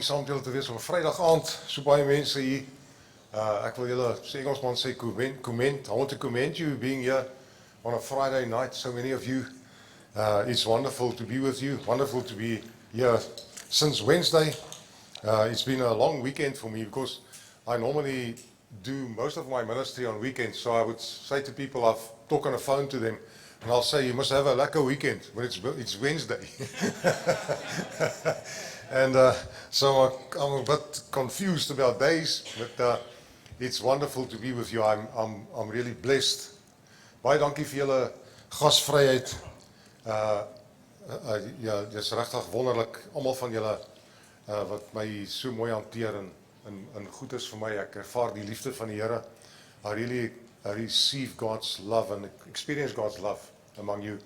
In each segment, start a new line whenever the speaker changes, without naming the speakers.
saam met julle te wees op 'n Vrydag aand. So baie mense hier. Ek wil julle sê Engelsman sê commend. I want to commend you being here on a Friday night. So many of you. It's wonderful to be with you. Wonderful to be here since Wednesday. It's been a long weekend for me because I normally do most of my ministry on weekends. So I would say to people, I've talked on the phone to them, and I'll say, you must have a lekker weekend when it's Wednesday. And so I'm a bit confused about days, but it's wonderful to be with you. I'm really blessed. Baie dankie vir julle gasvryheid. Ja, dis regtig wonderlik. Almal van julle wat my so mooi hanteer en goed is vir my. Ek ervaar die liefde van die Here. I receive God's love and experience God's love among you.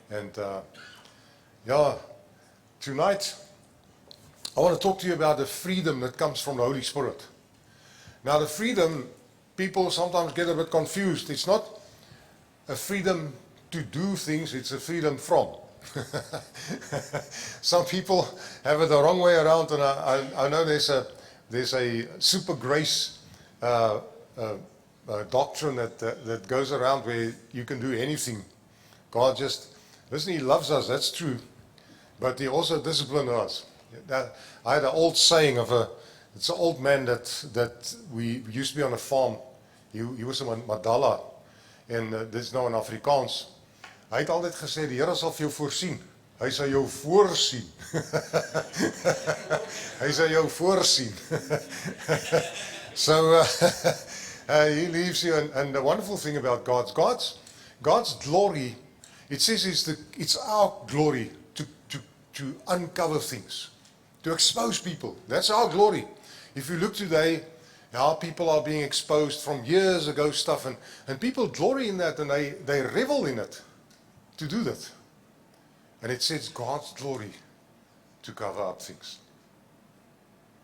And tonight I want to talk to you about the freedom that comes from the Holy Spirit. Now the freedom, people sometimes get a bit confused. It's not a freedom to do things, it's a freedom from. Some people have it the wrong way around, and I know there's a super grace doctrine that goes around where you can do anything. God just, listen, He loves us, that's true, but He also disciplines us. I had an old saying it's an old man that we used to be on a farm. He was in Madala, and this is nou in Afrikaans. Hy het altyd gesê, die Here sal vir jou voorsien. Hy sal jou voorsien. Hy sal jou voorsien. So He leaves you, and the wonderful thing about God's glory, it says it's our glory to uncover things, to expose people. That's our glory. If you look today, how people are being exposed from years ago stuff, and people glory in that, and they revel in it, to do that. And it says God's glory to cover up things.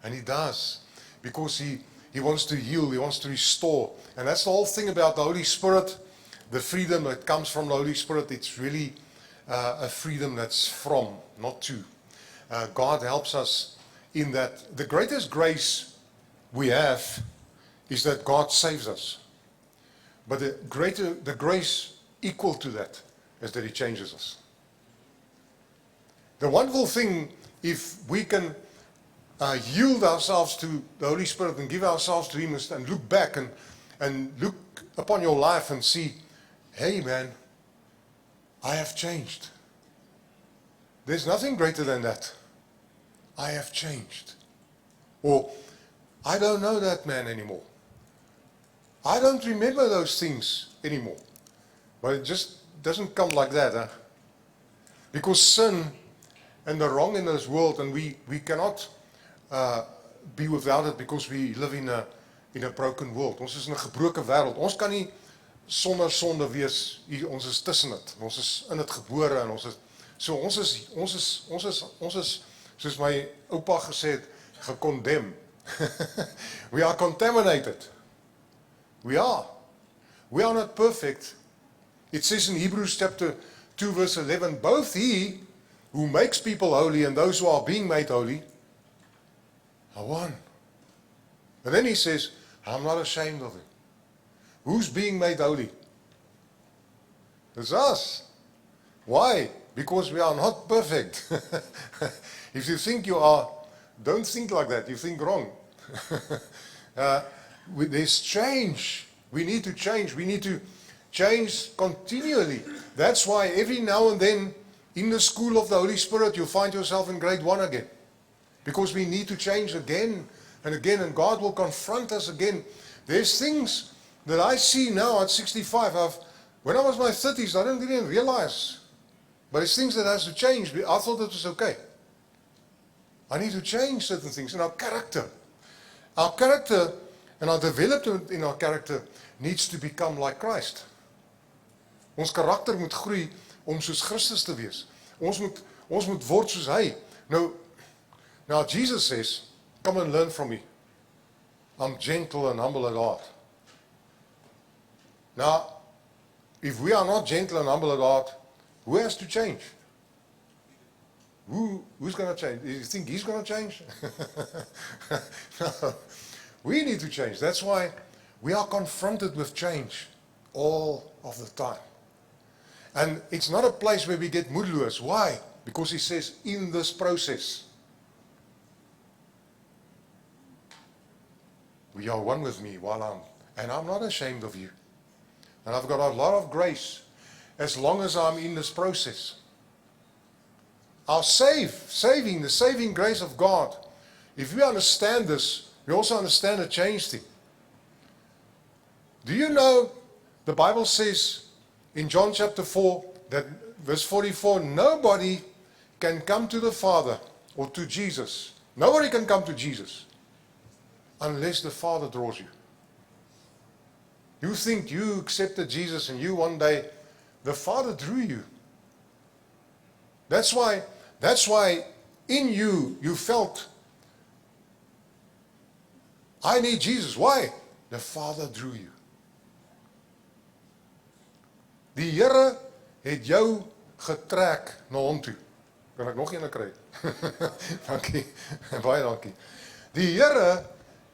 And He does, because He wants to heal, He wants to restore. And that's the whole thing about the Holy Spirit, the freedom that comes from the Holy Spirit. It's really a freedom that's from, not to. God helps us in that. The greatest grace we have is that God saves us. But the grace equal to that is that He changes us. The wonderful thing, if we can yield ourselves to the Holy Spirit and give ourselves to Him and look back and look upon your life and see, hey man, I have changed. There's nothing greater than that. I have changed. Or, I don't know that man anymore. I don't remember those things anymore. But it just doesn't come like that. Huh? Because sin and the wrong in this world, and we cannot be without it because we live in a broken world. Ons is in 'n gebroke wêreld. Ons kan nie sonder sonde wees. Ons is tussen dit. Ons is in dit gebore en ons is soos my oupa gesê het, gekondem. We are contaminated. We are not perfect. It says in Hebrews chapter 2 verse 11, both He who makes people holy and those who are being made holy are one. And then He says, I'm not ashamed of it. Who's being made holy? It's us. Why? Because we are not perfect. If you think you are, don't think like that. You think wrong. There's change. We need to change. We need to change continually. That's why every now and then in the school of the Holy Spirit you'll find yourself in grade 1 again. Because we need to change again and again, and God will confront us again. There's things that I see now at 65. When I was in my 30s, I didn't even realize. But it's things that has to change. I thought it was okay. I need to change certain things in our character. Our character and our development in our character needs to become like Christ. Ons karakter moet groei om soos Christus te wees. Ons moet word soos hy. Now Jesus says, come and learn from me. I'm gentle and humble at heart. Now, if we are not gentle and humble at heart, who has to change? Who's going to change? Do you think he's going to change? No. We need to change. That's why we are confronted with change all of the time. And it's not a place where we get moedeloos. Why? Because he says, in this process, we are one with me and I'm not ashamed of you. And I've got a lot of grace as long as I'm in this process. The saving grace of God. If we understand this, we also understand the change thing. Do you know, the Bible says in John chapter 4, that verse 44, nobody can come to the Father or to Jesus. Nobody can come to Jesus unless the Father draws you. You think you accepted Jesus and you one day, the Father drew you. That's why in you felt, I need Jesus. Why? The Father drew you. Die Here het jou getrek na hom toe. Kan ek nog een kry? Dankie. Baie dankie. Die Here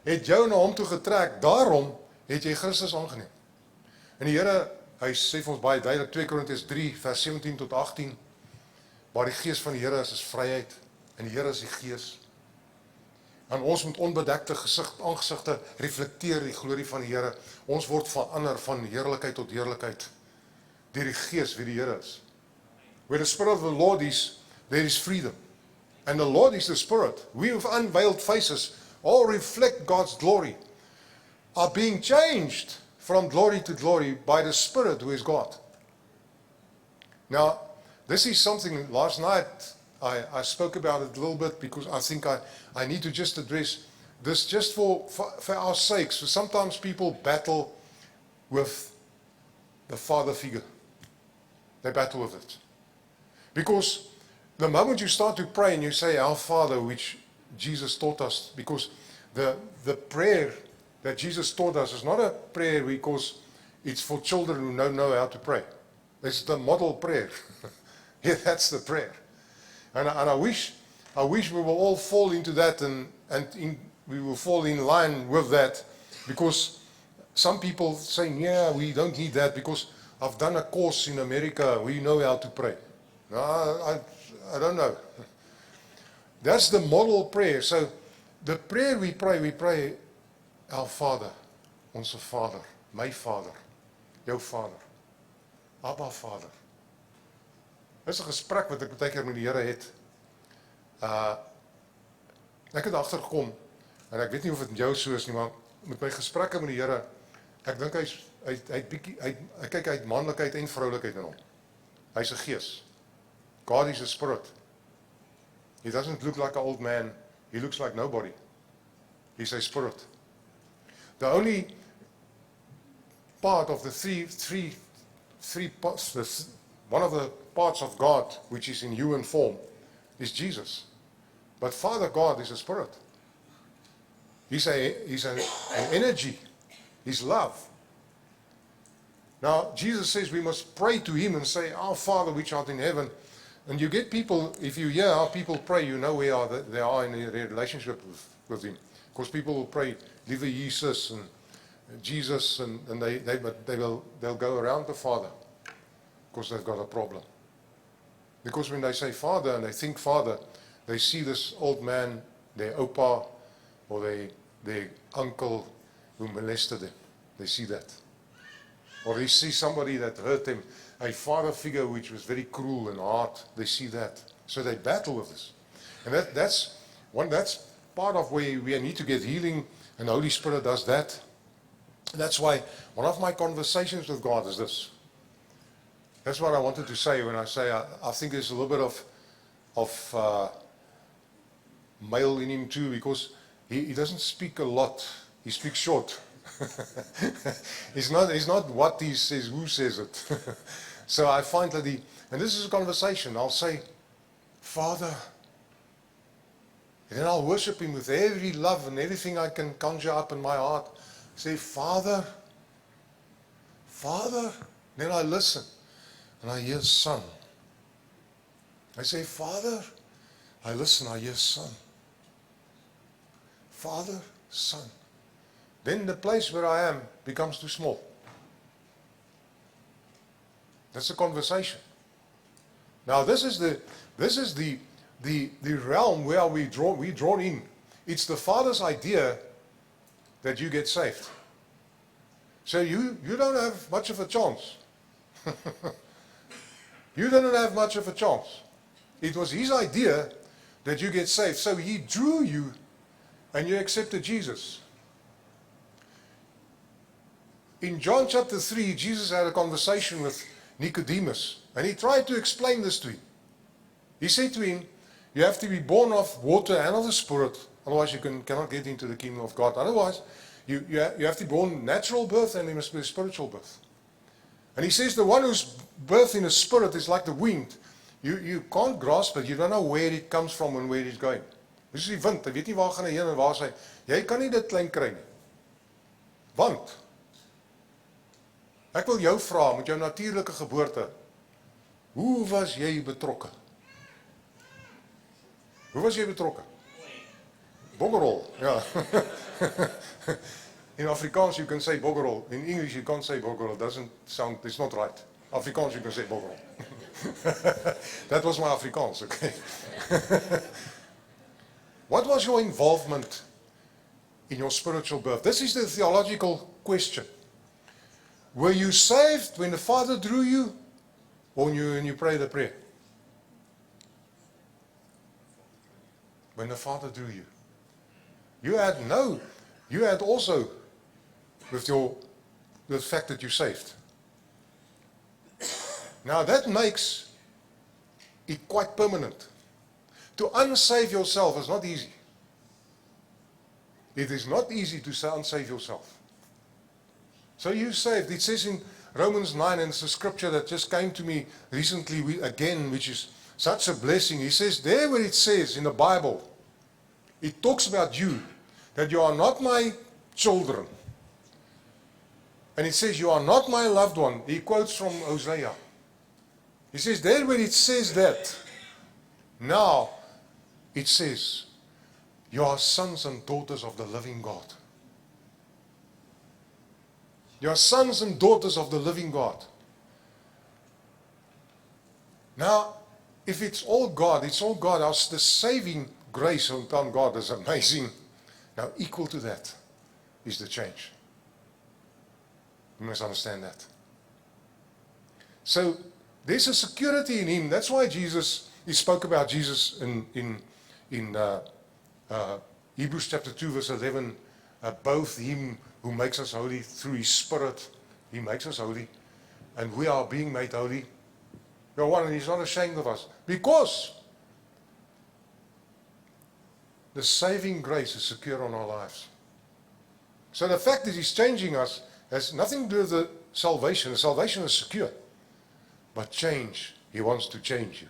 het jou na hom toe getrek, daarom het jy Christus aangeneem. En die Here, hy sê vir ons baie duidelik, 2 Korintiërs 3 vers 17 tot 18, waar die gees van die Here is vryheid, en die Here is die gees. En ons moet onbedekte aangesigte reflekteer die glorie van die Here. Ons word verander van heerlikheid tot heerlikheid deur die gees wie die Here is. Where the Spirit of the Lord is, there is freedom. And the Lord is the Spirit. We with unveiled faces all reflect God's glory, are being changed from glory to glory by the Spirit who is God. Now, this is something last night I spoke about it a little bit because I think I need to just address this just for our sakes. So sometimes people battle with the father figure. They battle with it. Because the moment you start to pray and you say, Our Father, which Jesus taught us, because the prayer that Jesus taught us is not a prayer because it's for children who don't know how to pray. It's the model prayer. Yeah, that's the prayer. And I wish we will all fall into that and we will fall in line with that, because some people saying, yeah, we don't need that because I've done a course in America, we know how to pray. No, I don't know. That's the model prayer. So the prayer we pray, Our Father, onze Vader, my Vader, jou Vader, Abba Vader. Dit is 'n gesprek wat ek baie keer met die Here het. Ek het agtergekom, en ek weet nie of dit met jou so is nie, maar met my gesprekke met die Here, ek dink hy kyk uit manlikheid en vroulikheid in hom. Hy's 'n gees. God is a spirit. He doesn't look like an old man. He looks like nobody. He's a spirit. The only part of the three parts, one of the parts of God which is in human form is Jesus. But Father God is a spirit. He's an energy. He's love. Now, Jesus says we must pray to Him and say, Our Father which art in heaven. And you get people, if you hear how people pray, you know where they are in their relationship with Him. Because people will pray, Lieve Jesus and Jesus, and they'll go around the Father because they've got a problem. Because when they say Father and they think Father, they see this old man, their opa, or their uncle who molested them. They see that. Or they see somebody that hurt them, a father figure which was very cruel and hard. They see that. So they battle with this. And that's part of where we need to get healing, and the Holy Spirit does that. That's why one of my conversations with God is this. That's what I wanted to say when I say I think there's a little bit of male in him too, because he doesn't speak a lot. He speaks short. It's not what he says, who says it. So I find that and this is a conversation, I'll say, Father, and then I'll worship Him with every love and everything I can conjure up in my heart. Say, Father, Father. Then I listen and I hear Son. I say, Father, I listen, I hear Son. Father, Son. Then the place where I am becomes too small. That's a conversation. Now this is the realm where we drawn in. It's the Father's idea that you get saved. So you don't have much of a chance. You didn't have much of a chance. It was His idea that you get saved. So He drew you and you accepted Jesus. In John chapter 3, Jesus had a conversation with Nicodemus, and He tried to explain this to him. He said to him, you have to be born of water and of the Spirit, otherwise you cannot get into the kingdom of God. Otherwise, you have to be born natural birth, and there must be a spiritual birth. And He says the one who's birthed in the Spirit is like the wind. You can't grasp it, you don't know where it comes from and where it's going. Dis die wind, jy weet nie waar gaan hy heen en waar is hy. Jy kan nie dit klein kry nie. Want ek wil jou vra met jou natuurlike geboorte, hoe was jy betrokke? Hoe was jy betrokke? Boggerol, ja. In Afrikaans you can say boggerol. In English you can't say boggerol. It doesn't sound, it's not right. Afrikaans you can say boggerol. That was my Afrikaans, okay. What was your involvement in your spiritual birth? This is the theological question. Were you saved when the Father drew you, or when you prayed the prayer? When the Father drew you. You had also with the fact that you're saved. Now that makes it quite permanent. To unsave yourself is not easy. It is not easy to unsave yourself. So you saved. It says in Romans 9, and it's a scripture that just came to me recently again, which is such a blessing. He says, there where it says in the Bible, it talks about you, that you are not my children. And it says, you are not my loved one. He quotes from Hosea. He says, there where it says that, now it says, you are sons and daughters of the living God. You are sons and daughters of the living God. Now, if it's all God, it's all God. The saving grace of God is amazing. Now, equal to that is the change. You must understand that. So, there's a security in Him. That's why He spoke about Jesus in Hebrews chapter 2 verse 11, both Him who makes us holy through His Spirit, He makes us holy, and we are being made holy. The one, and He's not ashamed of us, because the saving grace is secure on our lives. So the fact that He's changing us has nothing to do with the salvation. The salvation is secure. But change, He wants to change you.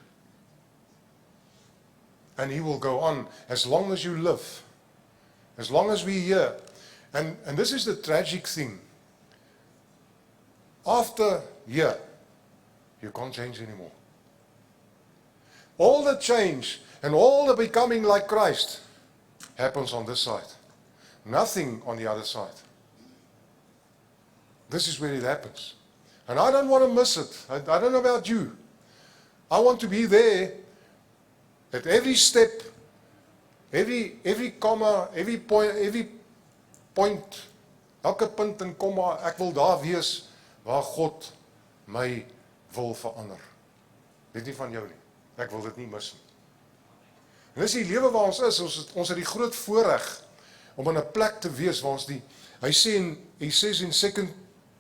And He will go on as long as you live, as long as we're here. And this is the tragic thing. After here, you can't change anymore. All the change and all the becoming like Christ happens on this side. Nothing on the other side. This is where it happens. And I don't want to miss it. I don't know about you. I want to be there at every step, every comma, every point, elke punt en komma, ek wil daar wees waar God my wil verander. Weet nie van jou nie. Ek wil dit nie mis nie. En dis die lewe waar ons is. Ons het die groot voorreg om in 'n plek te wees waar ons he says in 2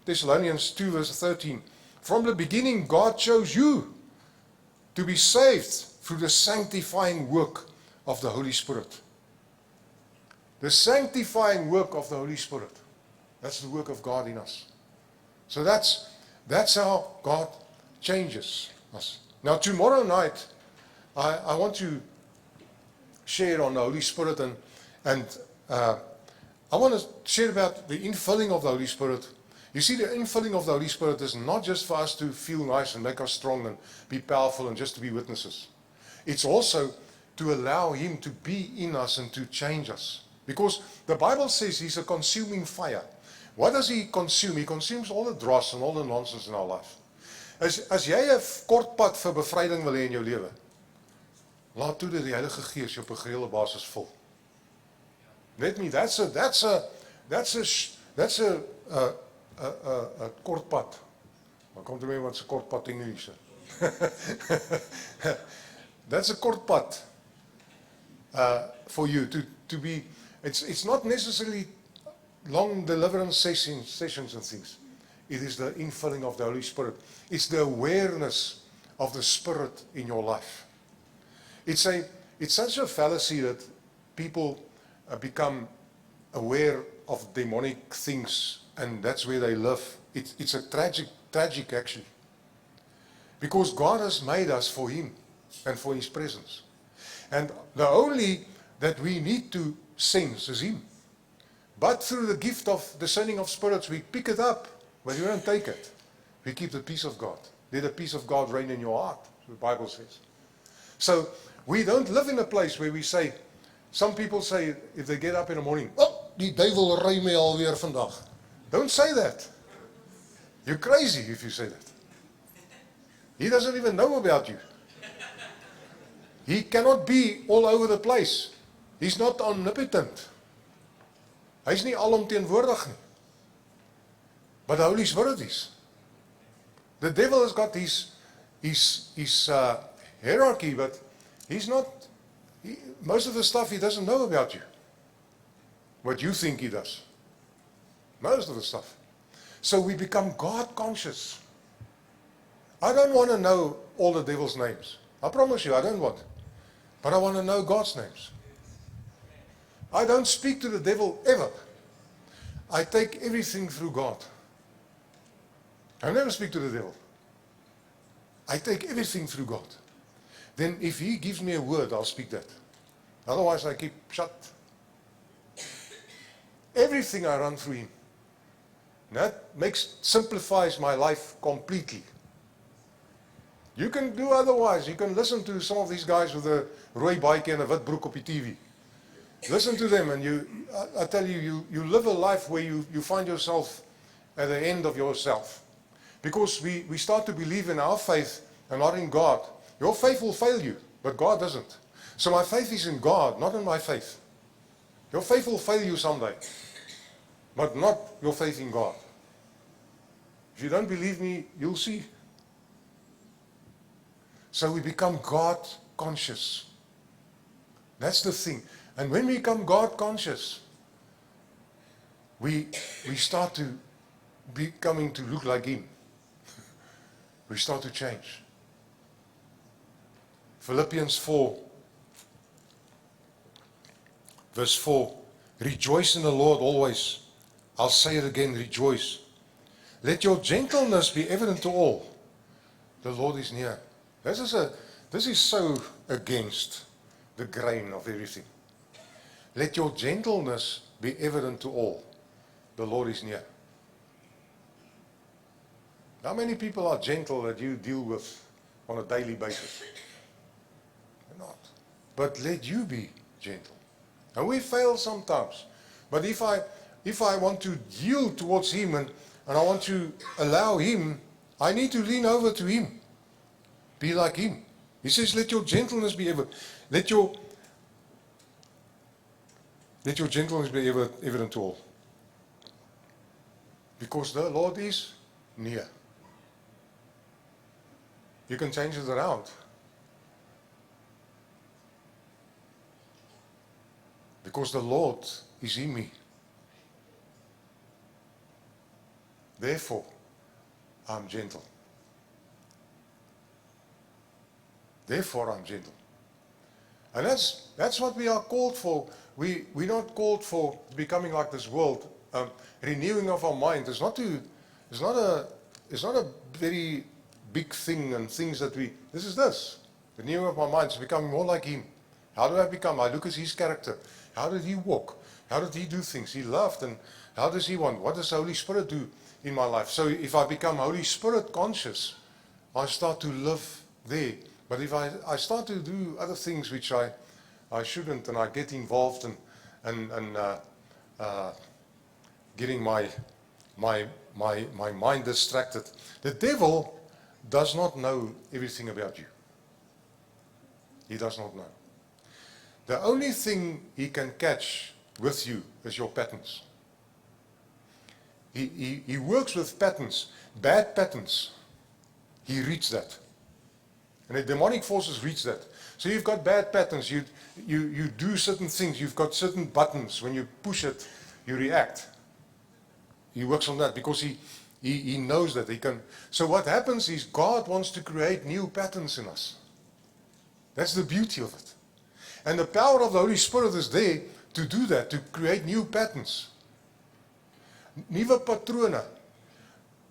Thessalonians 2 verse 13, from the beginning God chose you to be saved through the sanctifying work of the Holy Spirit. The sanctifying work of the Holy Spirit. That's the work of God in us. So that's how God changes us. Now tomorrow night, I want to share on the Holy Spirit, and I want to share about the infilling of the Holy Spirit. You see, the infilling of the Holy Spirit is not just for us to feel nice and make us strong and be powerful and just to be witnesses. It's also to allow Him to be in us and to change us. Because the Bible says He's a consuming fire. What does He consume? He consumes all the dross and all the nonsense in our life. As jy 'n kort pad vir bevryding wil hê in jou lewe, laat toe dat die Heilige Gees jou op 'n gereelde basis vul. Let me, that's a kort pad. Maar kom toe mee wat 'n kort pad in Engels. That's a kort pad for you to be. It's not necessarily long deliverance sessions and things. It is the infilling of the Holy Spirit. It's the awareness of the Spirit in your life. It's such a fallacy that people become aware of demonic things, and that's where they live. It's a tragic actually. Because God has made us for Him and for His presence. And the only that we need to sense is Him. But through the gift of discerning of spirits, we pick it up, but we don't take it. We keep the peace of God. Let the peace of God reign in your heart, the Bible says. So we don't live in a place where we say, some people say, if they get up in the morning, oh, die duivel ry my alweer vandag. Don't say that. You're crazy if you say that. He doesn't even know about you. He cannot be all over the place. He's not omnipotent. Hy's nie alomteenwoordig nie. But the Holy Spirit is. The devil has got his hierarchy, but he's not. Most of the stuff he doesn't know about you. What you think he does. Most of the stuff. So we become God conscious. I don't want to know all the devil's names. I promise you, I don't want. But I want to know God's names. I don't speak to the devil ever. I take everything through God. I never speak to the devil. I take everything through God. Then if he gives me a word, I'll speak that. Otherwise I keep shut. Everything I run through him. That simplifies my life completely. You can do otherwise. You can listen to some of these guys with a rooi bike and a wit broek op die TV. Listen to them and I tell you, you live a life where you find yourself at the end of yourself. Because we start to believe in our faith and not in God. Your faith will fail you, but God doesn't. So my faith is in God, not in my faith. Your faith will fail you someday, but not your faith in God. If you don't believe me, you'll see. So we become God conscious. That's the thing. And when we become God conscious, we start to becoming to look like Him. We start to change. Philippians 4, verse 4. Rejoice in the Lord always. I'll say it again, rejoice. Let your gentleness be evident to all. The Lord is near. This is so against the grain of everything. Let your gentleness be evident to all. The Lord is near. How many people are gentle that you deal with on a daily basis? They're not. But let you be gentle. And we fail sometimes. But if I want to yield towards Him and I want to allow Him, I need to lean over to Him. Be like Him. He says, let your gentleness be evident. Let your gentleness be evident to all. Because the Lord is near. You can change it around. Because the Lord is in me. Therefore, I'm gentle. Therefore, I'm gentle. And that's what we are called for. We're not called for becoming like this world. Renewing of our mind is not a very big thing and things that this is this. Renewing of my mind is becoming more like Him. How do I become? I look at His character. How did He walk? How did He do things? He loved, and how does He want? What does the Holy Spirit do in my life? So if I become Holy Spirit conscious, I start to live there. But if I start to do other things which I I shouldn't, and I get involved in getting my mind distracted. The devil does not know everything about you. He does not know. The only thing he can catch with you is your patterns. He works with patterns, bad patterns. He reads that. And the demonic forces reach that. So you've got bad patterns. You do certain things. You've got certain buttons. When you push it, you react. He works on that because he knows that he can. So what happens is God wants to create new patterns in us. That's the beauty of it. And the power of the Holy Spirit is there to do that, to create new patterns. Nuwe patrone.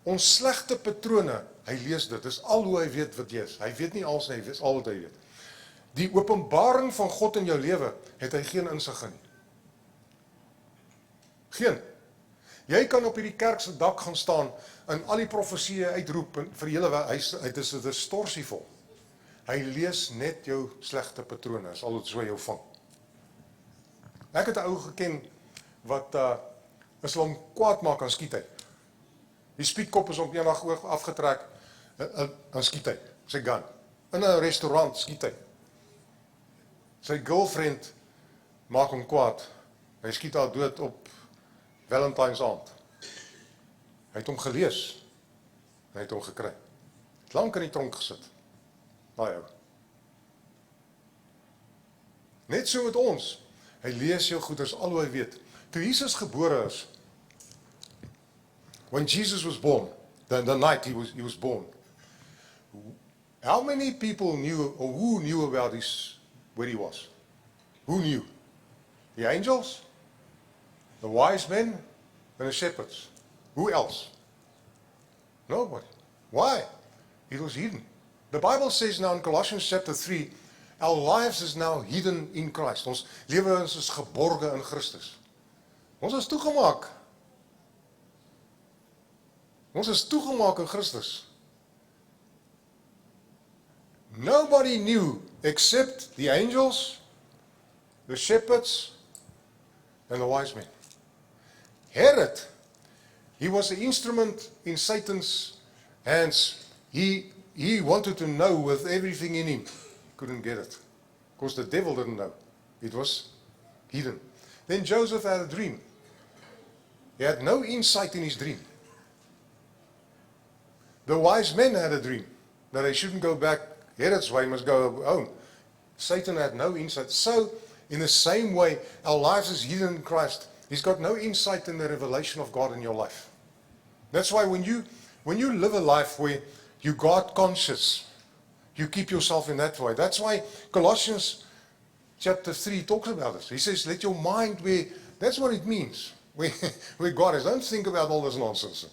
Ons slegte patrone, hy lees dit. Dis al hoe hy weet wat jy is. Hy weet nie alles nie, hy weet al wat hy weet. Die openbaring van God in jou lewe, het hy geen insig in nie. Geen. Jy kan op hierdie kerk se dak gaan staan en al die profesieë uitroep en vir julle hy is 'n distorsie vol. Hy lees net jou slegte patrone, is al wat so jou vang. Ek het 'n ou geken wat as hulle hom kwaad maak, dan skiet hy. Die spietkop is op eendag oog afgetrek, dan skiet hy, sy gun. In 'n restaurant skiet hy. Sy girlfriend maak hom kwaad, hy skiet haar dood op Valentine's aand. Hy het hom gelees, hy het hom gekry. Het lank in die tronk gesit. Daai ou. Net so met ons. Hy lees jou goeders al hoe hy weet. Toe Jesus gebore is, when Jesus was born, the night he was born, how many people knew, or who knew about where he was? Who knew? The angels, the wise men, and the shepherds. Who else? Nobody. Why? It was hidden. The Bible says now in Colossians chapter 3, our lives is now hidden in Christ. Ons lewe is geborge in Christus. Ons is toegemaak. Ons is toegemaak in Christus. Nobody knew except the angels, the shepherds, and the wise men. Herod, he was an instrument in Satan's hands. He wanted to know with everything in him. He couldn't get it. Because the devil didn't know. It was hidden. Then Joseph had a dream. He had no insight in his dream. The wise men had a dream that they shouldn't go back Herod's way, must go home. Satan had no insight. So, in the same way, our lives is hidden in Christ. He's got no insight in the revelation of God in your life. That's why when you live a life where you God conscious, you keep yourself in that way. That's why Colossians chapter 3 talks about this. He says, let your mind be, that's what it means. Where God is. Don't think about all this nonsense.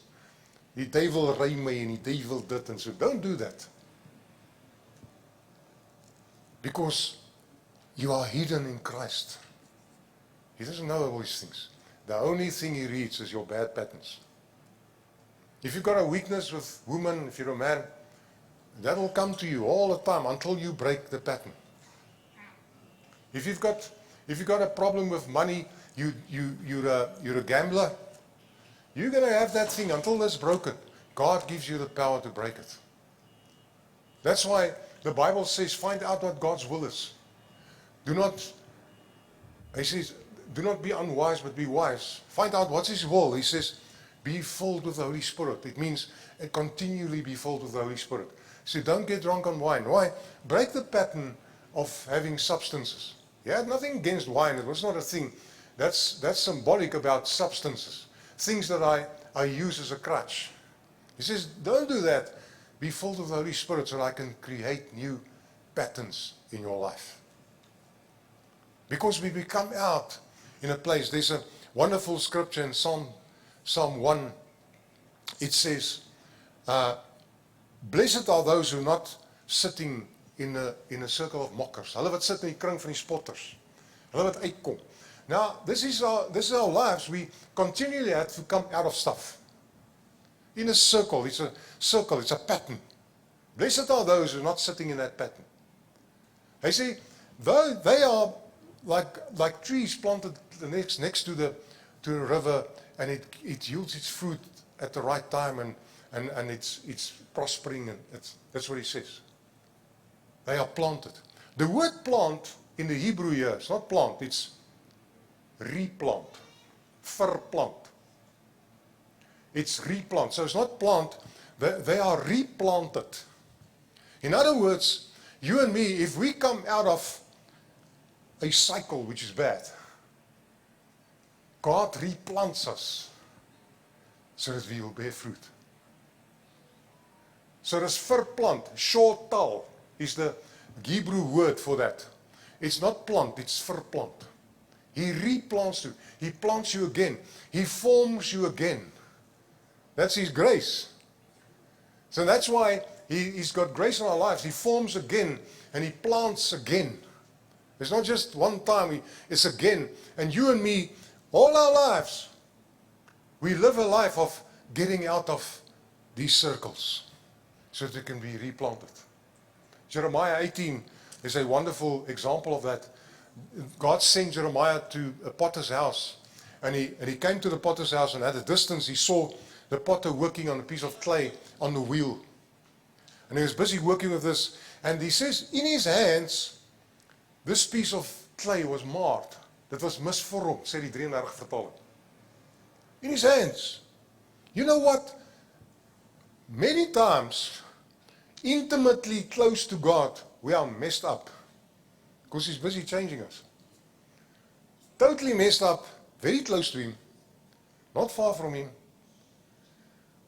Die duiwel ry my en die duiwel dit and so. Don't do that. Because you are hidden in Christ. He doesn't know all these things. The only thing he reads is your bad patterns. If you've got a weakness with women, if you're a man, that will come to you all the time until you break the pattern. If you've got a problem with money, you're a gambler, you're going to have that thing until it's broken. God gives you the power to break it. That's why the Bible says, find out what God's will is. He says, do not be unwise, but be wise. Find out what's his will. He says, be filled with the Holy Spirit. It means continually be filled with the Holy Spirit. So don't get drunk on wine. Why? Break the pattern of having substances. He had nothing against wine. It was not a thing. That's symbolic about substances. Things that I use as a crutch. He says, don't do that. Be filled with the Holy Spirit so that I can create new patterns in your life. Because we become out in a place. There's a wonderful scripture in Psalm 1. It says, blessed are those who are not sitting in a circle of mockers. Hulle wat sit in die kring van die spotters. Hulle wat uitkom. Now, this is our lives. We continually have to come out of stuff. In a circle, it's a pattern. Blessed are those who are not sitting in that pattern. Hy sê, they are like trees planted next to the river, and it yields its fruit at the right time, and it's prospering, and that's what he says. They are planted. The word plant in the Hebrew here, it's not plant, it's replant, verplant. It's replant. So it's not plant, they are replanted. In other words, you and me, if we come out of a cycle which is bad, God replants us so that we will bear fruit. So this verplant, shotal, is the Hebrew word for that. It's not plant, it's verplant. He replants you. He plants you again. He forms you again. That's His grace. So that's why He's got grace in our lives. He forms again and He plants again. It's not just one time, it's again. And you and me, all our lives, we live a life of getting out of these circles so that they can be replanted. Jeremiah 18 is a wonderful example of that. God sent Jeremiah to a potter's house, and he came to the potter's house, and at a distance he saw the potter working on a piece of clay on the wheel. And he was busy working with this, and he says in his hands, this piece of clay was marred. Dit was misvorm, sê die 33 vertaling. In his hands. You know what? Many times, intimately close to God, we are messed up. Because He's busy changing us. Totally messed up, very close to Him, not far from Him.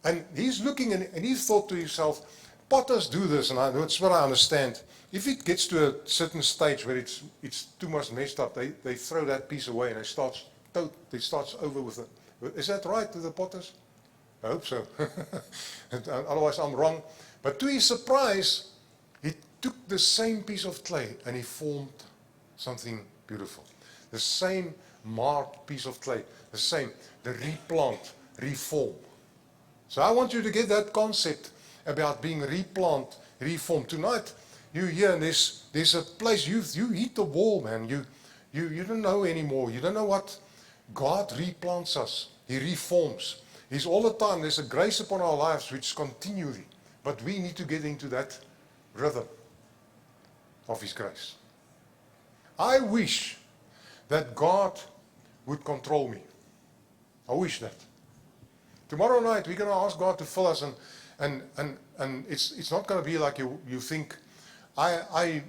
And He's looking and He thought to Himself, potters do this, and that's what I understand. If it gets to a certain stage where it's too much messed up, they throw that piece away and they starts over with it. Is that right to the potters? I hope so. Otherwise I'm wrong. But to his surprise, he took the same piece of clay and he formed something beautiful. The same marred piece of clay. The replant, reform. So I want you to get that concept about being replant, reformed. Tonight, you here, and there's a place, you hit the wall, man. You don't know anymore. You don't know what. God replants us. He reforms. He's all the time. There's a grace upon our lives which continually. But we need to get into that rhythm of His grace. I wish that God would control me. I wish that. Tomorrow night we're going to ask God to fill us, and it's not going to be like you think. I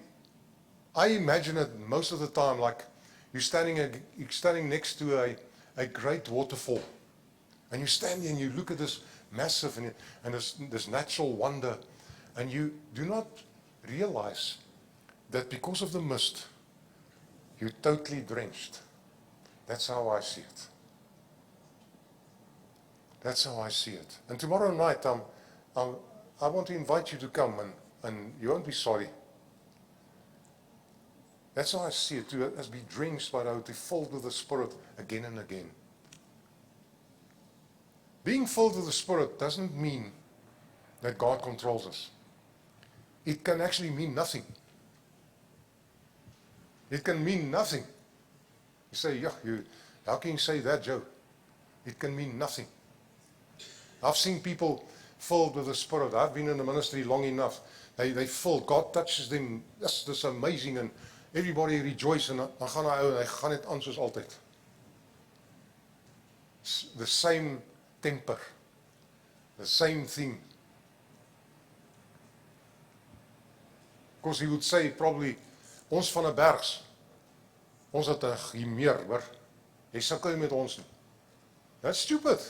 imagine it most of the time like you're standing next to a great waterfall, and you stand there and you look at this massive and this natural wonder, and you do not realize that because of the mist, you're totally drenched. That's how I see it. That's how I see it. And tomorrow night, I want to invite you to come, and you won't be sorry. That's how I see it, to be drenched by the Holy, filled with the Spirit again and again. Being filled with the Spirit doesn't mean that God controls us. It can actually mean nothing. It can mean nothing. You say, how can you say that, Joe? It can mean nothing. I've seen people filled with the Spirit. I've been in the ministry long enough. They filled. God touches them. That's amazing. And everybody rejoices. En dan gaan hy gaan net aan soos altyd. The same temper. The same thing. Because he would say probably, ons van 'n bergs. Ons het 'n gemeer, hoor. Jy sukkel met ons nie. That's stupid.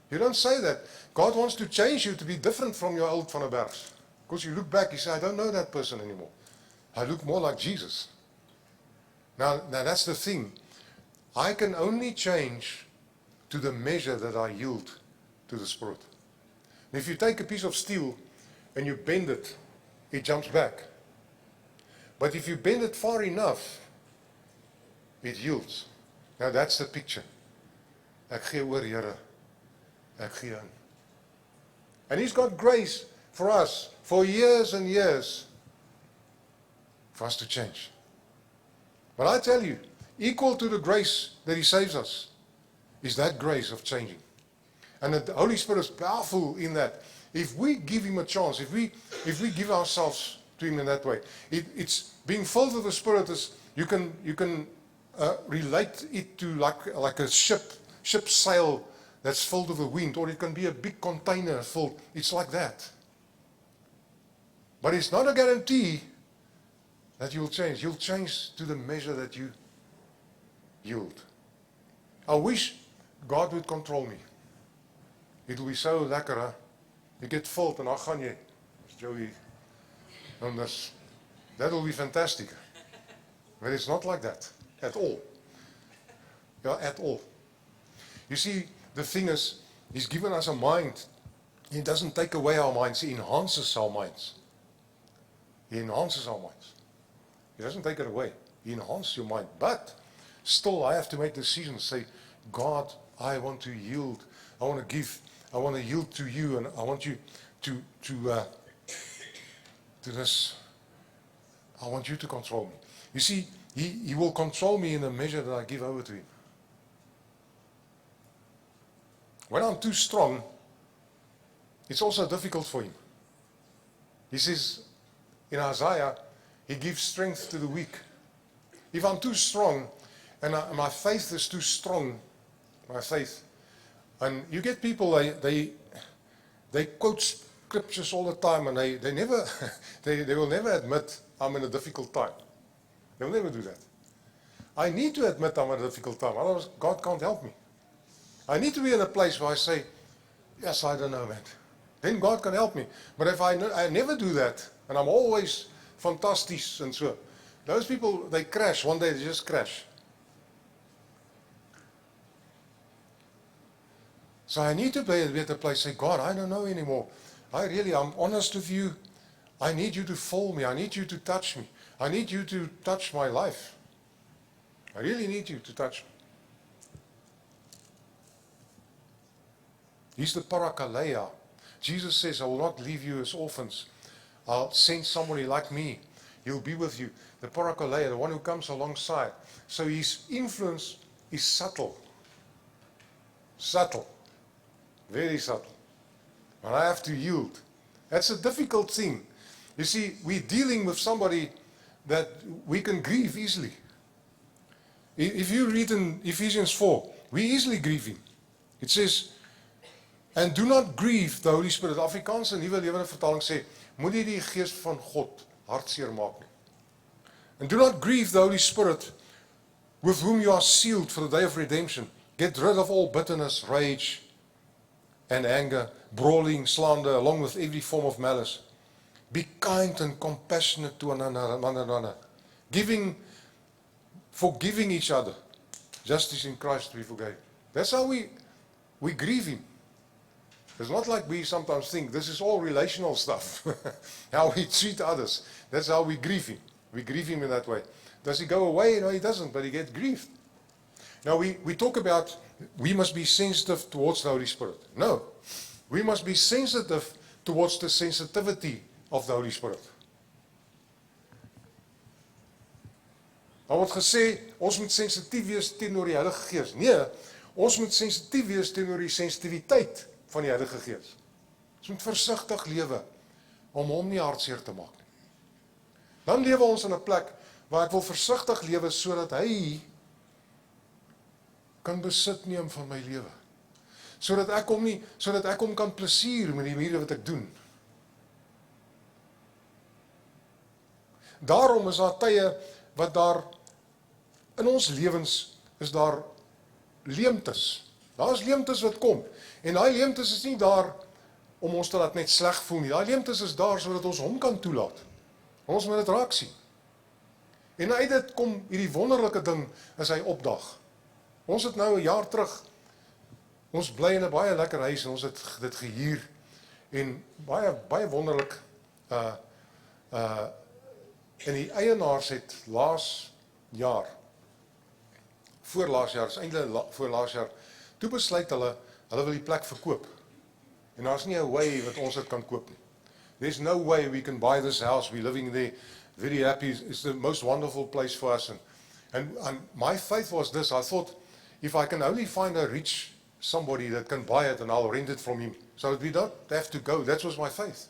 You don't say that. God wants to change you to be different from your old van 'n bergs. Because you look back, you say, I don't know that person anymore. I look more like Jesus. Now that's the thing. I can only change to the measure that I yield to the Spirit. And if you take a piece of steel and you bend it, it jumps back. But if you bend it far enough, it yields. Now that's the picture. Ek gee oor, Here. Ek gee in. And He's got grace for us for years and years for us to change. But I tell you, equal to the grace that He saves us is that grace of changing. And the Holy Spirit is powerful in that. If we give Him a chance, if we give ourselves to Him in that way, it's being filled with the Spirit is you can relate it to like a ship sail that's filled with the wind, or it can be a big container filled. It's like that. But it's not a guarantee that you'll change. You'll change to the measure that you yield. I wish God would control me. It will be so lekker, hè? You get filled and dan gaan jy. Joey. And that will be fantastic. But it's not like that. At all. Yeah, at all. You see, the thing is, He's given us a mind. He doesn't take away our minds. He enhances our minds. He enhances our minds. He doesn't take it away. He enhances your mind. But still, I have to make decisions. Say, God, I want to yield. I want to give. I want to yield to you, and I want you to this. I want you to control me. You see, He will control me in the measure that I give over to Him. When I'm too strong, it's also difficult for Him. He says in Isaiah, He gives strength to the weak. If I'm too strong, and my faith is too strong, my faith, and you get people, they quote scriptures all the time, and they never, they will never admit I'm in a difficult time. They'll never do that. I need to admit I'm in a difficult time, otherwise God can't help me. I need to be in a place where I say, yes, I don't know, man. Then God can help me. But if I never do that, and I'm always fantastic and so, those people, they crash. One day they just crash. So I need to be at a place, say, God, I don't know anymore. I'm honest with you. I need you to fill me. I need you to touch me. I need you to touch my life. I really need you to touch me. He's the Parakaleia. Jesus says, I will not leave you as orphans. I'll send somebody like me. He'll be with you. The Parakaleia, the one who comes alongside. So His influence is subtle. Subtle. Very subtle. But I have to yield. That's a difficult thing. You see, we're dealing with somebody that we can grieve easily. If you read in Ephesians 4, we easily grieve Him. It says, and do not grieve the Holy Spirit. Afrikaans en Nuwe Lewende Vertaling sê, moenie die Gees van God hartseer maak nie. And do not grieve the Holy Spirit with whom you are sealed for the day of redemption. Get rid of all bitterness, rage, and anger, brawling, slander, along with every form of malice. Be kind and compassionate to one another, forgiving each other, just as in Christ we forgave. That's how we grieve Him. It's not like we sometimes think this is all relational stuff, how we treat others. That's how we grieve Him. We grieve Him in that way. Does He go away? No, He doesn't, but He gets grieved. Now we talk about we must be sensitive towards the Holy Spirit. No, we must be sensitive towards the sensitivity of the Holy Spirit. Daar word gesê, ons moet sensitief wees teenoor die Heilige Gees. Nee, ons moet sensitief wees teenoor die sensitiviteit van die Heilige Gees. Ons moet versigtig lewe om hom nie hartseer te maak nie. Dan lewe ons in 'n plek waar ek wil versigtig lewe sodat hy kan besit neem van my lewe. Sodat ek hom kan plesier met die maniere wat ek doen. Daarom is daar tye wat daar in ons lewens is daar leemtes. Daar is leemtes wat kom. En daai leemtes is nie daar om ons te laat net sleg voel nie. Daai leemtes is daar sodat ons hom kan toelaat. Ons moet dit raak sien. En uit dit kom hierdie wonderlike ding as hy opdag. Ons het nou 'n jaar terug, ons bly in 'n baie lekker huis en ons het dit gehuur en baie wonderlik en die eienaars het voorlaas jaar, is eintlik voorlaas jaar, toe besluit hulle wil die plek verkoop. En daar's nie 'n way wat ons dit kan koop nie. There's no way we can buy this house. We're living there, very happy. It's the most wonderful place for us. And my faith was this. I thought, if I can only find a rich somebody that can buy it, and I'll rent it from him, so that we don't have to go. That was my faith.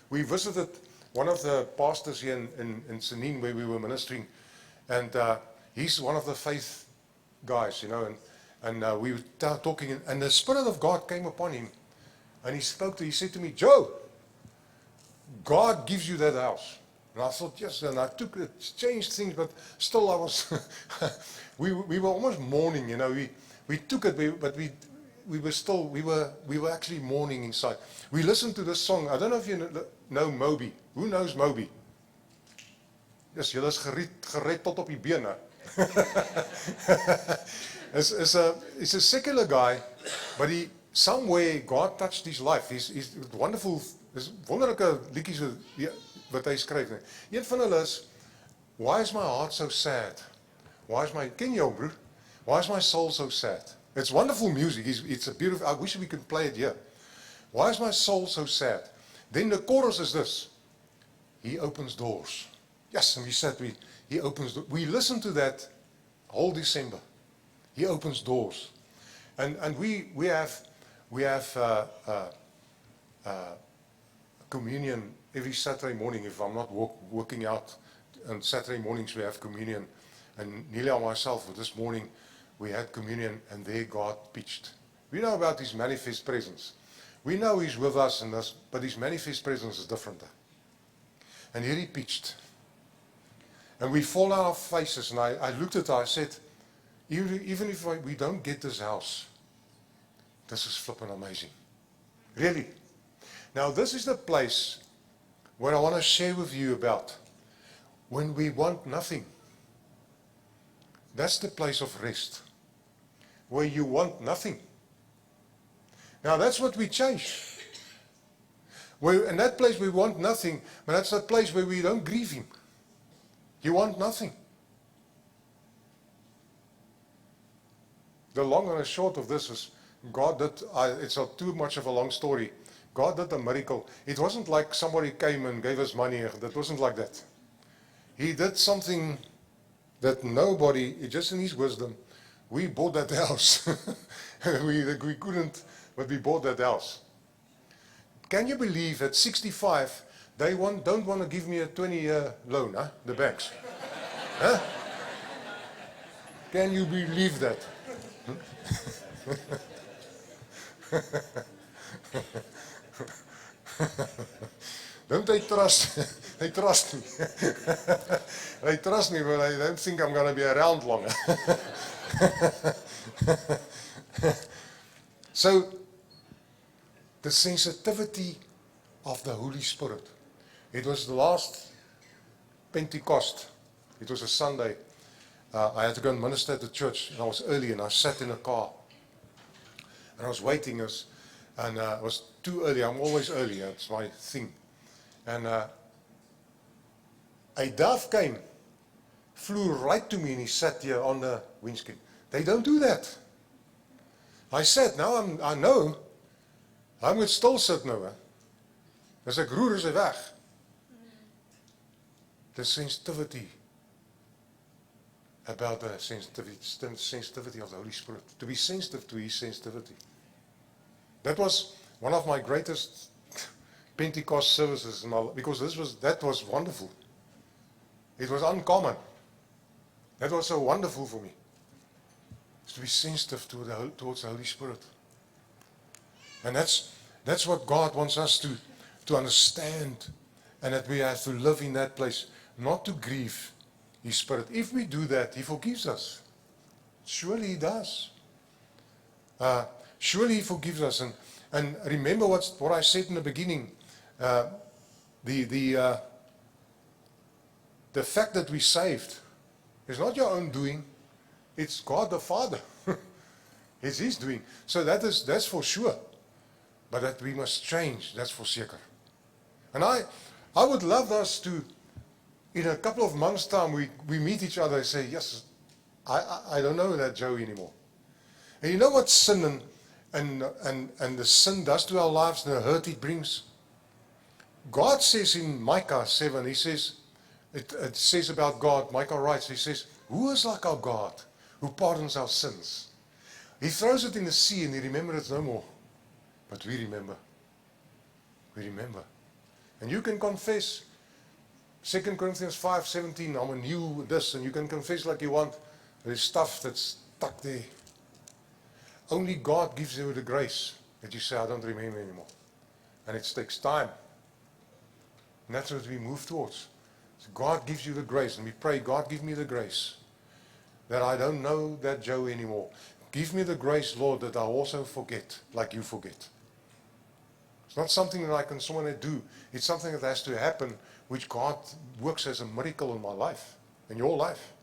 We visited one of the pastors here in Senin where we were ministering, and he's one of the faith guys, you know, and we were talking, and the Spirit of God came upon him, and he said to me, Joe, God gives you that house. And I thought, yes, and I took it, changed things, but still I was, we were almost mourning, you know, we took it, but we were actually mourning inside. We listened to this song. I don't know if you know Moby. Who knows Moby? Yes, julle is gered tot op die bene. He's a secular guy, but somewhere God touched his life. He's wonderful. Dis wonderlike liedjies wat hy skryf. Een van hulle is, why is my heart so sad? Ken jy hom, broer? Why is my soul so sad? It's wonderful music. It's a beautiful, I wish we could play it here. Why is my soul so sad? Then the chorus is this. He opens doors. Yes, and we said he opens doors. We listened to that whole December. He opens doors. And we have communion every Saturday morning. If I'm not working out, on Saturday mornings we have communion. And Nelia and myself, this morning, we had communion, and there God pitched. We know about His manifest presence. We know He's with us, but His manifest presence is different. And here He pitched. And we fall on our faces, and I looked at her, I said, even if we don't get this house, this is flipping amazing. Really. Now this is the place where I want to share with you about when we want nothing. That's the place of rest, where you want nothing. Now that's what we chase. In that place we want nothing, but that's the place where we don't grieve Him. You want nothing. The long and the short of this is, God did, it's not too much of a long story. God did a miracle. It wasn't like somebody came and gave us money. That wasn't like that. He did something that nobody, just in His wisdom, we bought that house. we couldn't, but we bought that house. Can you believe at 65, they don't want to give me a 20-year loan, huh? The banks. Huh? Can you believe that? Don't they trust? They trust me. They trust me, but I don't think I'm going to be around longer. So, the sensitivity of the Holy Spirit. It was the last Pentecost. It was a Sunday. I had to go and minister at the church, and I was early, and I sat in a car. And I was waiting, and it was too early. I'm always early, that's my thing. And a dove came, flew right to me, and he sat here on the windscreen. They don't do that. I said, now I know, I moet stil sit nou. As ek roer is hy weg. The sensitivity about the sensitivity of the Holy Spirit. To be sensitive to His sensitivity. That was one of my greatest Pentecost services in my life, because that was wonderful. It was uncommon. That was so wonderful for me. To be sensitive towards the Holy Spirit. And that's what God wants us to understand, and that we have to live in that place, not to grieve His Spirit. If we do that, He forgives us. Surely He does. Surely He forgives us. And remember what I said in the beginning. The fact that we're saved is not your own doing. It's God the Father. It's His doing. So that's for sure. But that we must change, that's for sure. And I would love us to, in a couple of months' time, we meet each other and say, yes, I don't know that Joe anymore. And you know what sin and the sin does to our lives, the hurt it brings? God says in Micah 7, He says, it says about God, Micah writes, he says, Who is like our God, who pardons our sins? He throws it in the sea and he remembers it no more. But we remember. We remember. And you can confess 2 Corinthians 5:17, I'm a new this, and you can confess like you want. There's stuff that's stuck there. Only God gives you the grace that you say, I don't remember anymore. And it takes time. And that's what we move towards. So God gives you the grace, and we pray, God, give me the grace that I don't know that Joe anymore. Give me the grace, Lord, that I also forget like you forget. It's not something that I can someone do. It's something that has to happen, which God works as a miracle in my life, in your life.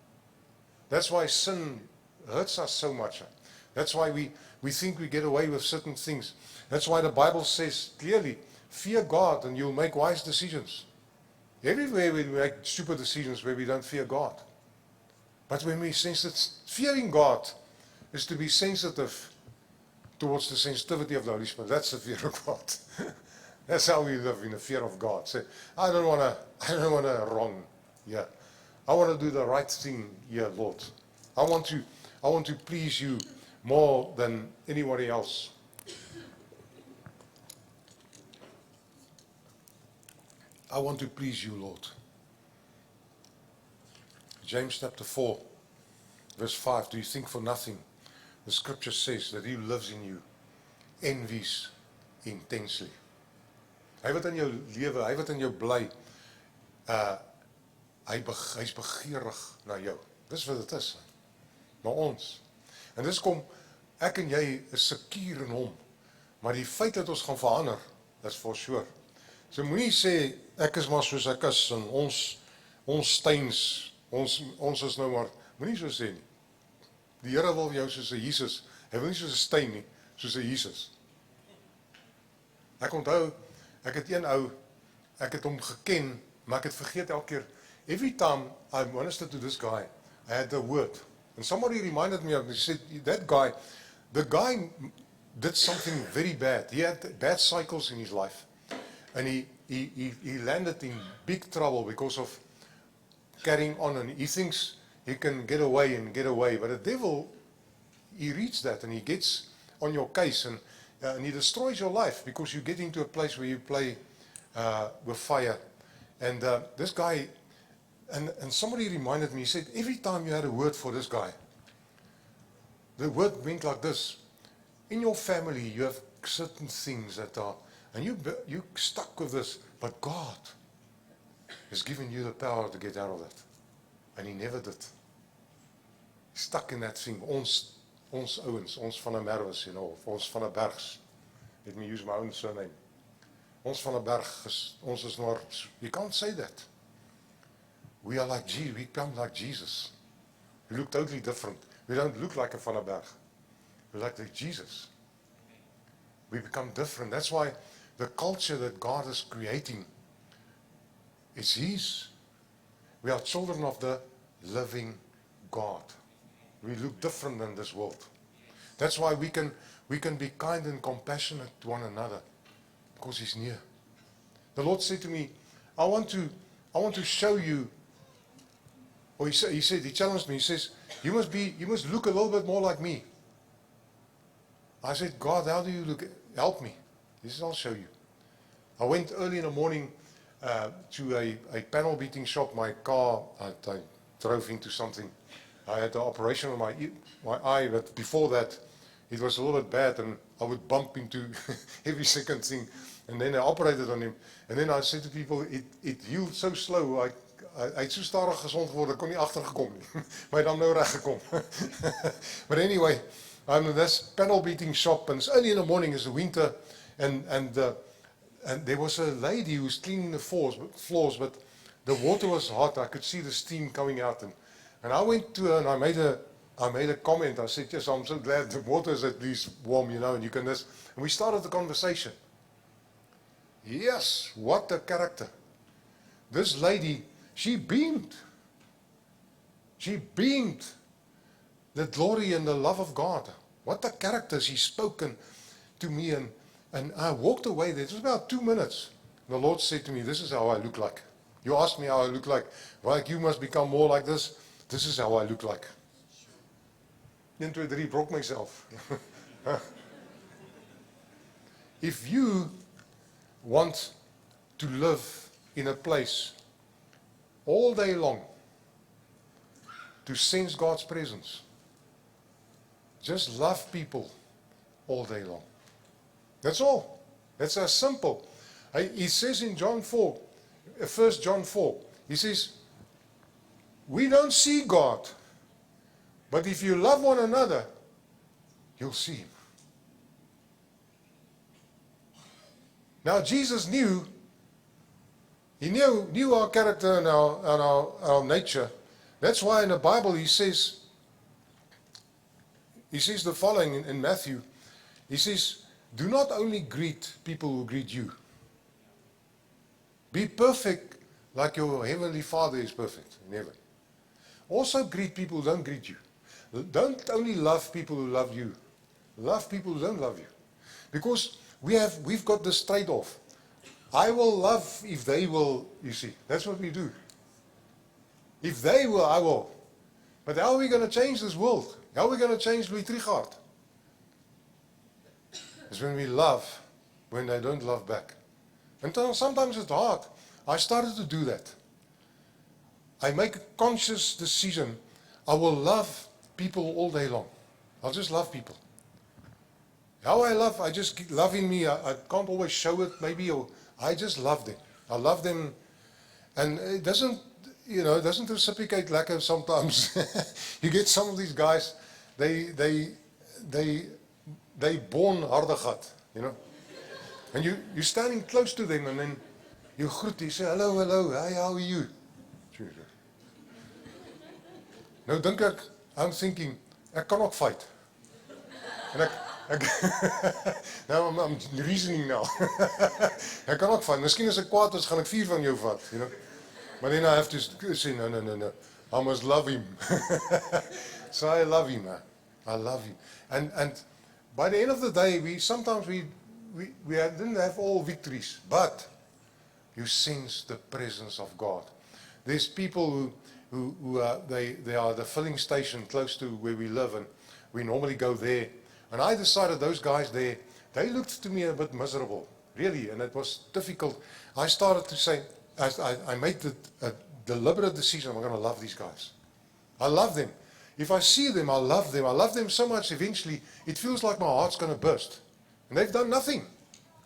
That's why sin hurts us so much. That's why we think we get away with certain things. That's why the Bible says clearly, fear God and you'll make wise decisions. Everywhere we make stupid decisions where we don't fear God. But when we sense that fearing God is to be sensitive towards the sensitivity of the Holy Spirit. That's the fear of God. That's how we live, in the fear of God. Say, I don't want to wrong here. I want to do the right thing here, Lord. I want to please you more than anybody else. I want to please you, Lord. James chapter 4, verse 5. Do you think for nothing? The scripture says that he who lives in you envies intensely. Hy wat in jou lewe, hy wat in jou bly, hy's begeerig na jou. Dis wat dit is. Na ons. En dis kom, ek en jy is seker in hom. Maar die feit dat ons gaan verander, is for sure. So moenie sê, ek is maar soos ek is, en ons steins, ons is nou maar, moenie so sê nie. Die Here wil jou soos 'n Jesus, hy wil nie soos 'n steen nie, soos 'n Jesus. Ek onthou, ek het een ou, ek het hom geken, maar ek het vergeet elke keer, every time I ministered to this guy, I had the word. And somebody reminded me of it, he said, that guy, the guy did something very bad. He had bad cycles in his life. And he landed in big trouble because of carrying on, and he thinks he can get away, but the devil, he reads that and he gets on your case and he destroys your life because you get into a place where you play with fire. And this guy, and somebody reminded me, he said, every time you had a word for this guy, the word went like this. In your family, you have certain things that are, and you stuck with this, but God has given you the power to get out of that. And he never did. Stuck in that thing. Ons ouens, ons van der Merwes, you know, ons van der Bergs. Let me use my own surname. Ons van der Berg, ons is maar, you can't say that. We are like Jesus, we become like Jesus. We look totally different. We don't look like a van der Berg. We look like Jesus. We become different. That's why the culture that God is creating is His. We are children of the living God. We look different than this world. That's why we can be kind and compassionate to one another, because He's near. The Lord said to me, I want to show you, or he challenged me, he says, you must look a little bit more like me. I said, God, how do you look? Help me. He says, I'll show you. I went early in the morning to a panel beating shop. My car, I drove into something. I had an operation on my eye, but before that, it was a little bit bad, and I would bump into every second thing. And then I operated on him. And then I said to people, it healed so slow. Hy het so stadig gesond geword, ek kon nie agtergekom nie. Maar hy het dan nou reg gekom. But anyway, I'm in this panel beating shop, and it's early in the morning, it's the winter, and there was a lady who was cleaning the floors, but the water was hot. I could see the steam coming out, and I went to her and I made a comment. I said, yes, I'm so glad the water is at least warm, you know, and you can this. And we started the conversation. Yes, what a character. This lady, she beamed. She beamed the glory and the love of God. What a character. She spoken to me, and I walked away there. It was about 2 minutes. The Lord said to me, this is how I look like. You asked me how I look like. Well, you must become more like this. This is how I look like. 1, 2, 3, broke myself. If you want to live in a place all day long, to sense God's presence, just love people all day long. That's all. That's as simple. He says in John 4, 1 John 4, he says, we don't see God, but if you love one another, you'll see him. Now Jesus knew our character and our nature. That's why in the Bible he says the following in Matthew. He says, do not only greet people who greet you. Be perfect like your heavenly Father is perfect in heaven. Also greet people who don't greet you. Don't only love people who love you. Love people who don't love you. Because we've got this trade-off. I will love if they will, you see. That's what we do. If they will, I will. But how are we going to change this world? How are we going to change Louis Trichardt? It's when we love, when they don't love back. And sometimes it's hard. I started to do that. I make a conscious decision. I will love people all day long. I'll just love people. How I love, I just love in me. I can't always show it, maybe, or I just love them. I love them. And it doesn't, it doesn't reciprocate lekker sometimes. You get some of these guys, they born hardigat, And you're standing close to them and then you groet, you say, hello, hi, how are you? Nou dink I'm thinking, ek kan ook fight. En now I'm reasoning now. Ek kan ook fight. Miskien as ek kwaad is, gaan ek 4 van jou vat, But then I have to say, no. I must love him. So I love him, I love him. And by the end of the day, we didn't have all victories, but you sense the presence of God. There's people who they are the filling station close to where we live, and we normally go there. And I decided those guys there, they looked to me a bit miserable, really, and it was difficult. I started to say, I made a deliberate decision, I'm going to love these guys. I love them. If I see them, I love them. I love them so much, eventually, it feels like my heart's going to burst. And they've done nothing.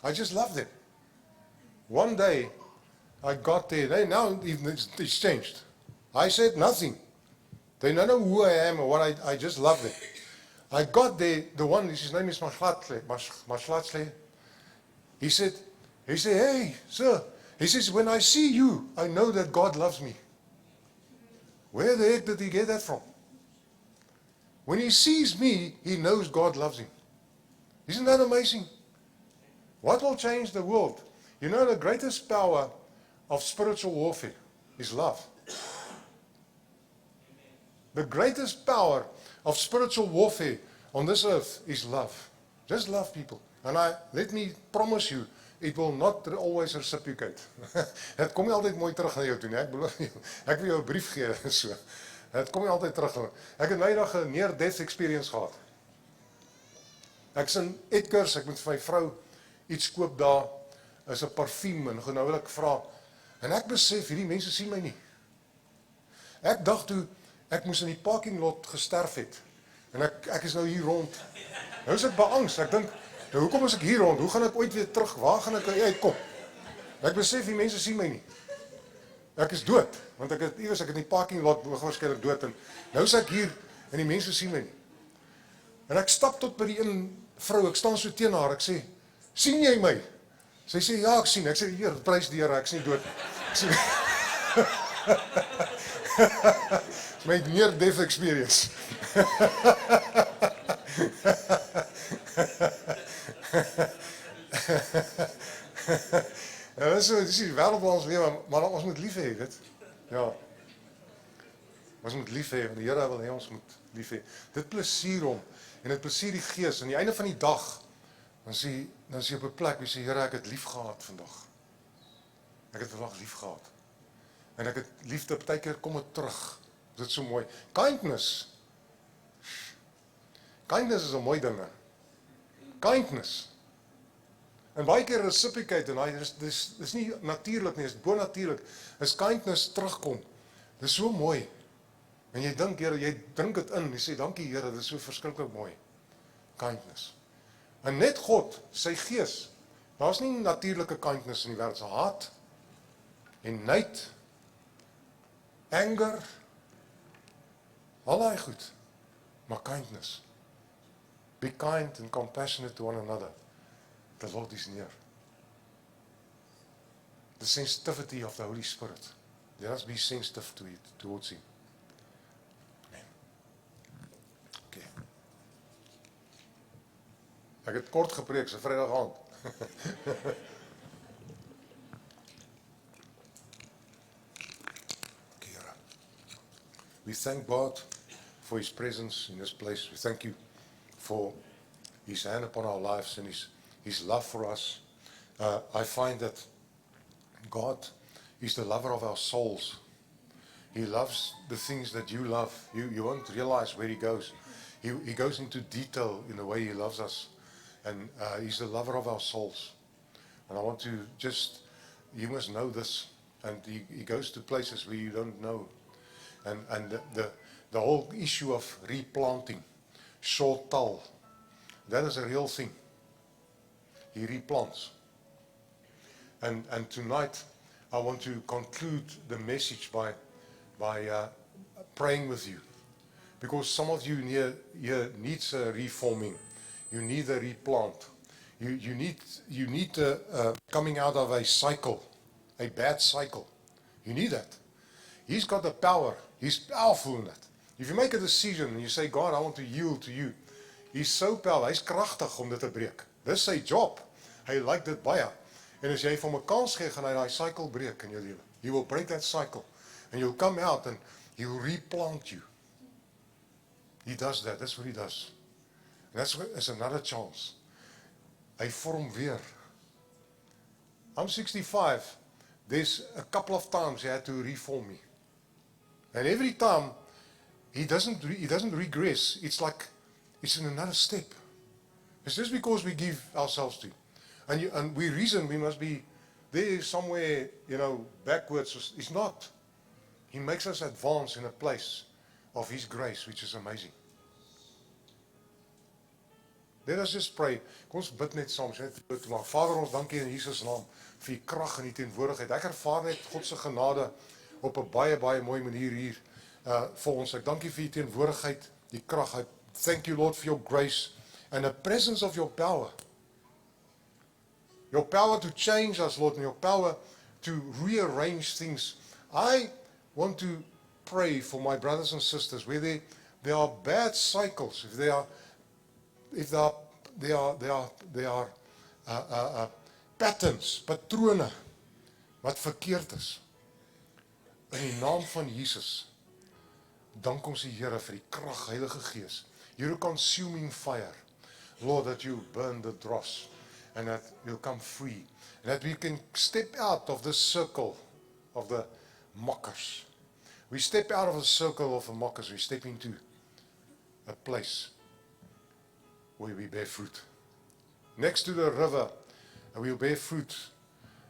I just love them. One day, I got there. Now it's changed. I said nothing. They don't know who I am or what I just love them. I got there, the one, his name is Mashlatsle. He said, hey, sir. He says, when I see you, I know that God loves me. Where the heck did he get that from? When he sees me, he knows God loves him. Isn't that amazing? What will change the world? The greatest power of spiritual warfare is love. The greatest power of spiritual warfare on this earth is love. Just love people. And let me promise you, it will not always reciprocate. Het kom nie altyd mooi terug na jou toe nie. Ek beloof jou. Ek wil jou 'n brief gee so. Het kom nie altyd terug nie. Ek het nydag 'n near-death experience gehad. Ek's in Edgars, ek moet vir my vrou iets koop daar. Is 'n parfuum en nou wil ek vra. En ek besef hierdie mense sien my nie. Ek dacht toe ek moes in die parking lot gesterf het. En ek is nou hier rond. Nou is ek beangst. Ek dink, hoekom is ek hier rond? Hoe gaan ek ooit weer terug? Waar gaan ek uitkom? Ek besef die mense sien my nie. Ek is dood, want ek het in die parking lot waarskynlik dood en nou is ek hier en die mense sien my nie. En ek stap tot by die een vrou, ek staan so teen haar, ek sê, sien jy my? Sy sê, ja, ek sien. Ek sê, hier, prys die Here, ek is nie dood. It's my near-death experience. Dis die wêreld waar ons lewe, maar ons moet lief hê, weet. Ja. Ons moet lief hê, want die Here wil hê ons moet lief hê. Dit plesier hom en dit plesier die Gees. Aan die einde van die dag dan sê jy op 'n plek, jy sê Here, ek het lief gehad vandag. Ek het vandag lief gehad. En ek het liefde, partykeer kom dit terug. Dit is so mooi. Kindness. Kindness is 'n mooi ding. Kindness. En baie keer reciprocate en hy dis nie natuurlik nie, dis bonatuurlik. As kindness terugkom. Dis so mooi. En jy dink, Here, jy drink dit in. Jy sê dankie Here, dit is so verskriklik mooi. Kindness. En net God, sy gees. Daar's nie natuurlike kindness in die wêreld se haat en nait, anger, al daai goed. Maar kindness. Be kind and compassionate to one another. The Lord is near. The sensitivity of the Holy Spirit. Let us be sensitive to it, towards Him. Amen. Okay. Ek het kort gepreek, so Vrydag aand. Okay, Here. We thank God for His presence in this place. We thank you for His hand upon our lives and His love for us. I find that God is the lover of our souls. He loves the things that you love. You won't realize where He goes. He goes into detail in the way He loves us. And He's the lover of our souls. And I want to just, you must know this. And He goes to places where you don't know. And the whole issue of replanting, short tal, that is a real thing. He replants. And tonight I want to conclude the message by praying with you. Because some of you here needs a reforming. You need a replant. You need coming out of a cycle, a bad cycle. You need that. He's got the power. He's powerful in that. If you make a decision and you say, God, I want to yield to you. He's so powerful. Hy's kragtig om dit te breek. Dis sy job. Hy like dit baie. En as jy vir hom 'n kans gee, gaan hy daai cycle breek in jou lewe. He will break that cycle. And you'll come out and he will replant you. He does that. That's what he does. And that's another chance. Hy vorm weer. I'm 65. There's a couple of times he had to reform me. And every time he doesn't regress. It's like it's in another step. It's just because we give ourselves to him. And we reason we must be there somewhere, backwards. It's not. He makes us advance in a place of His grace, which is amazing. Let us just pray. Kom ons bid net saam. Vader, ons dankie in Jesus naam vir die krag en die teenwoordigheid. Ek ervaar net God se genade op 'n baie baie mooi manier hier vir ons. Ek dankie vir die teenwoordigheid, die krag. I thank you, Lord, for your grace and the presence of your power. Your power to change us, Lord, and your power to rearrange things. I want to pray for my brothers and sisters where there are bad cycles, if there are patterns, patrone wat verkeerd is. In die naam van Jesus, dank ons die Here vir die krag, Heilige Gees. Your consuming fire, Lord, that you burn the dross and that you'll come free, and that we can step out of the circle of the mockers. We step out of the circle of the mockers. We step into a place where we bear fruit. Next to the river, and we'll bear fruit,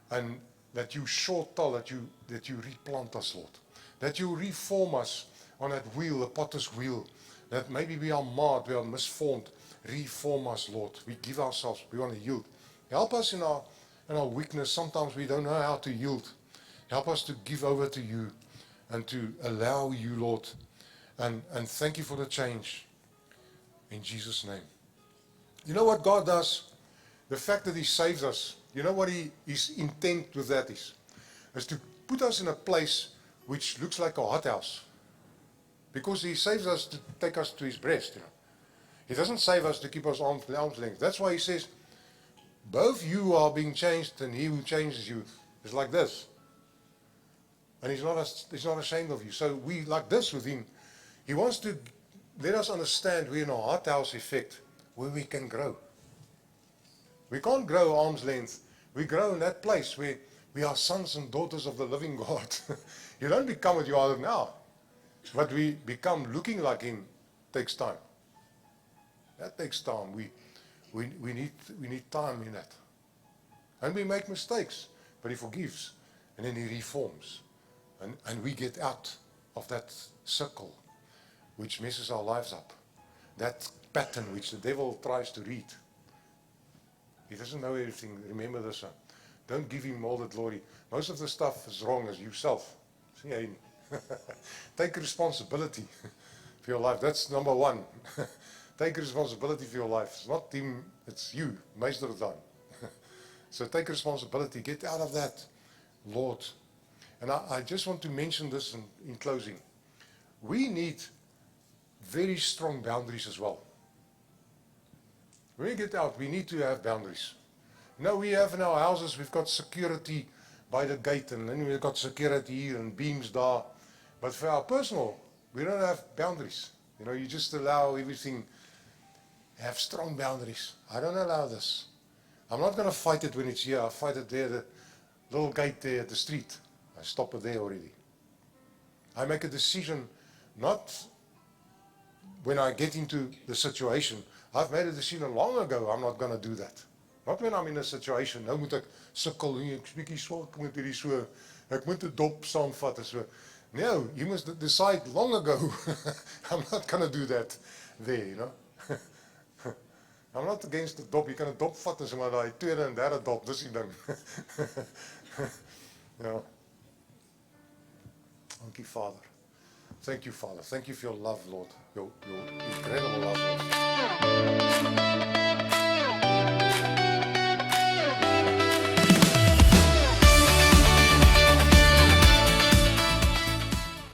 and that you short tell, that you replant us, Lord. That you reform us on that wheel, the potter's wheel, that maybe we are marred, we are misformed. Reform us, Lord. We give ourselves, we want to yield. Help us in our weakness. Sometimes we don't know how to yield. Help us to give over to you and to allow you, Lord. And thank you for the change. In Jesus' name. You know what God does? The fact that He saves us, you know what His intent with that is to put us in a place which looks like a hothouse. Because He saves us to take us to His breast. He doesn't save us to keep us arm's length. That's why He says, both you are being changed, and He who changes you is like this. And He's not ashamed of you. So we like this with Him. He wants to let us understand we're in a hothouse effect where we can grow. We can't grow arm's length. We grow in that place where we are sons and daughters of the living God. You don't become what you are now. But we become looking like him takes time. That takes time. We need time in that. And we make mistakes, but he forgives, and then he reforms. And we get out of that circle which messes our lives up. That pattern which the devil tries to read. He doesn't know everything. Remember this one. Don't give him all the glory. Most of the stuff is wrong as yourself. See, Amy? Take responsibility for your life. That's number one. Take responsibility for your life. It's not him, it's you, meester dan. So take responsibility. Get out of that, Lord. And I just want to mention this in closing. We need very strong boundaries as well. When we get out, we need to have boundaries. We have in our houses, we've got security by the gate, and then we've got security here and beams there. But for our personal, we don't have boundaries. You just allow everything, have strong boundaries. I don't allow this. I'm not going to fight it when it's here. I fight it there, the little gate there at the street. I stop it there already. I make a decision, not when I get into the situation. I've made a decision long ago, I'm not going to do that. Not when I'm in a situation, nou moet ek sukkel, ek is bietjie swak, ek moet hierdie so, ek moet 'n dop saamvat en so. No, you must decide long ago. I'm not going to do that there, I'm not against the dop. Jy kan 'n dop vat en so maar daai tweede en derde dop, dis die ding. Ja. Thank you, Father. Thank you, Father. Thank you for your love, Lord. Your incredible love, Lord.